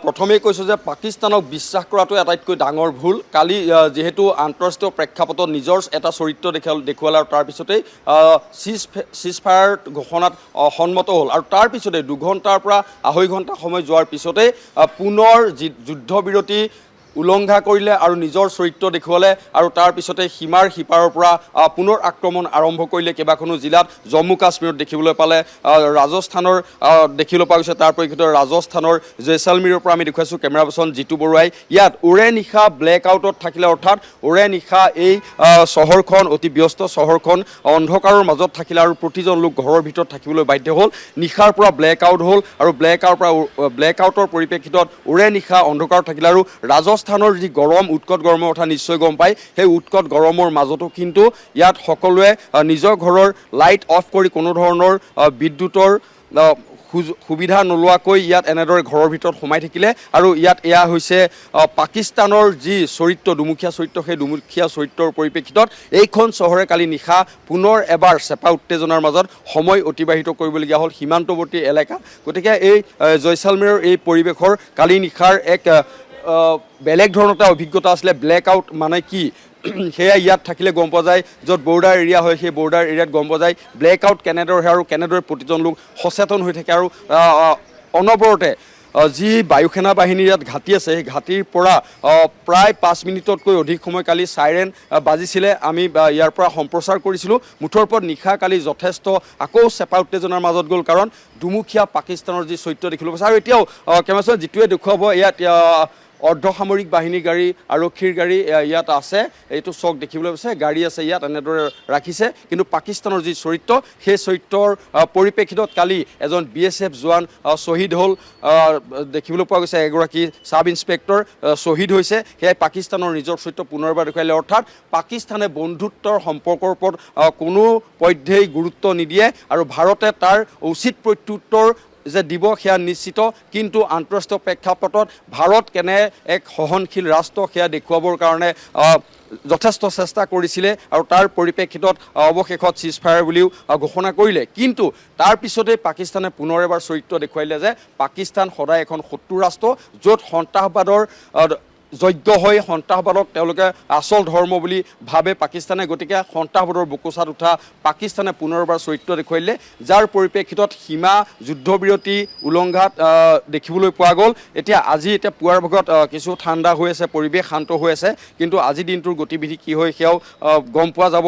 প্ৰথমেই কৈছোঁ যে পাকিস্তানক বিশ্বাস কৰাটো আটাইতকৈ ডাঙৰ ভুল। কালি যেহেতু আন্তঃৰাষ্ট্ৰীয় প্ৰেক্ষাপটত নিজৰ এটা চৰিত্ৰ দেখুৱালে আৰু তাৰপিছতেই চিজ ফায়াৰ ঘোষণাত সন্মত হ'ল আৰু তাৰপিছতে 2 ঘণ্টাৰ পৰা 2.5 ঘণ্টা সময় যোৱাৰ পিছতেই পুনৰ যুদ্ধবিৰতি উলংঘা কৰিলে আৰু নিজৰ চৰিত্ৰ দেখুৱালে আৰু তাৰপিছতে সীমাৰ সিপাৰৰ পৰা পুনৰ আক্ৰমণ আৰম্ভ কৰিলে কেইবাখনো জিলাত। জম্মু কাশ্মীৰত দেখিবলৈ পালে, ৰাজস্থানৰ দেখিবলৈ পোৱা গৈছে। তাৰ পৰিপ্ৰেক্ষিতত ৰাজস্থানৰ জয়ছালমীৰৰ পৰা আমি দেখুৱাইছোঁ কেমেৰা পাৰ্চন জিতু বৰুৱাই। ইয়াত ওৰে নিশা ব্লেক আউটত থাকিলে, অৰ্থাৎ ওৰে নিশা এই চহৰখন, অতি ব্যস্ত চহৰখন অন্ধকাৰৰ মাজত থাকিলে আৰু প্ৰতিজন লোক ঘৰৰ ভিতৰত থাকিবলৈ বাধ্য হ'ল। নিশাৰ পৰা ব্লেক আউট হ'ল আৰু ব্লেক আউটৰ পৰিপ্ৰেক্ষিতত ওৰে নিশা অন্ধকাৰত থাকিলে আৰু ৰাজস্থানৰ যি গৰম, উৎকট গৰমৰ কথা নিশ্চয় গম পায়। সেই উৎকট গৰমৰ মাজতো কিন্তু ইয়াত সকলোৱে নিজৰ ঘৰৰ লাইট অফ কৰি কোনো ধৰণৰ বিদ্যুতৰ সুবিধা নোলোৱাকৈ ইয়াত এনেদৰে ঘৰৰ ভিতৰত সোমাই থাকিলে আৰু ইয়াত এয়া হৈছে পাকিস্তানৰ যি চৰিত্ৰ, দুমুখীয়া চৰিত্ৰ, সেই দুমুখীয়া চৰিত্ৰৰ পৰিপ্ৰেক্ষিতত এইখন চহৰে কালি নিশা পুনৰ এবাৰ চেপা উত্তেজনাৰ মাজত সময় অতিবাহিত কৰিবলগীয়া হ'ল সীমান্তৱৰ্তী এলেকা। গতিকে এই জয়ছালমীৰৰ এই পৰিৱেশৰ কালি নিশাৰ এক বেলেগ ধৰণৰ এটা অভিজ্ঞতা আছিলে। ব্লেক আউট মানে কি সেয়া ইয়াত থাকিলে গম পোৱা যায়। য'ত বৰ্ডাৰ এৰিয়া হয় সেই বৰ্ডাৰ এৰিয়াত গম পোৱা যায় ব্লেক আউট কেনেদৰে হয় আৰু কেনেদৰে প্ৰতিজন লোক সচেতন হৈ থাকে আৰু অনবৰতে যি বায়ুসেনা বাহিনীৰ ইয়াত ঘাটি আছে সেই ঘাটিৰ পৰা প্ৰায় 5 মিনিটতকৈ অধিক সময় কালি চাইৰেন বাজিছিলে। আমি ইয়াৰ পৰা সম্প্ৰচাৰ কৰিছিলোঁ। মুঠৰ ওপৰত নিশা কালি যথেষ্ট আকৌ চেপা উত্তেজনাৰ মাজত গ'ল, কাৰণ দুমুখীয়া পাকিস্তানৰ যি চৰিত্ৰ দেখিবলৈ পাইছে। আৰু এতিয়াও কেমেৰা যিটোৱে দেখুৱাব ইয়াত অৰ্ধসামৰিক বাহিনীৰ গাড়ী, আৰক্ষীৰ গাড়ী ইয়াত আছে। এইটো চক দেখিবলৈ পাইছে, গাড়ী আছে ইয়াত এনেদৰে ৰাখিছে। কিন্তু পাকিস্তানৰ যি চৰিত্ৰ সেই চৰিত্ৰৰ পৰিপ্ৰেক্ষিতত কালি এজন BSF জোৱান শ্বহীদ হ'ল দেখিবলৈ পোৱা গৈছে। এগৰাকী চাব ইন্সপেক্টৰ শ্বহীদ হৈছে। সেয়াই পাকিস্তানৰ নিজৰ চৰিত্ৰ পুনৰবাৰ দেখুৱালে। অৰ্থাৎ পাকিস্তানে বন্ধুত্বৰ সম্পৰ্কৰ ওপৰত কোনো পধ্যেই গুৰুত্ব নিদিয়ে আৰু ভাৰতে তাৰ উচিত প্ৰত্যুত্তৰ যে দিব সেয়া নিশ্চিত। কিন্তু আন্তঃৰাষ্ট্ৰীয় প্ৰেক্ষাপটত ভাৰত কেনে এক সহনশীল ৰাষ্ট্ৰ সেয়া দেখুৱাবৰ কাৰণে যথেষ্ট চেষ্টা কৰিছিলে আৰু তাৰ পৰিপ্ৰেক্ষিতত অৱশেষত চিজ ফায়াৰ বুলিও ঘোষণা কৰিলে। কিন্তু তাৰ পিছতেই পাকিস্তানে পুনৰ এবাৰ চৰিত্ৰ দেখুৱাইলে যে পাকিস্তান সদায় এখন শত্ৰু ৰাষ্ট্ৰ, য'ত সন্ত্ৰাসবাদৰ যজ্ঞ হয়, সন্ত্ৰাসবাদক তেওঁলোকে আচল ধৰ্ম বুলি ভাবে পাকিস্তানে। গতিকে সন্ত্ৰাসবাদৰ বুকুচাত উঠা পাকিস্তানে পুনৰবাৰ চৰিত্ৰ দেখুৱাইলে, যাৰ পৰিপ্ৰেক্ষিতত সীমা যুদ্ধবিৰতি উলংঘাত দেখিবলৈ পোৱা গ'ল। এতিয়া পুৱাৰ ভাগত কিছু ঠাণ্ডা হৈ আছে, পৰিৱেশ শান্ত হৈ আছে, কিন্তু আজি দিনটোৰ গতিবিধি কি হয় সেয়াও গম পোৱা যাব।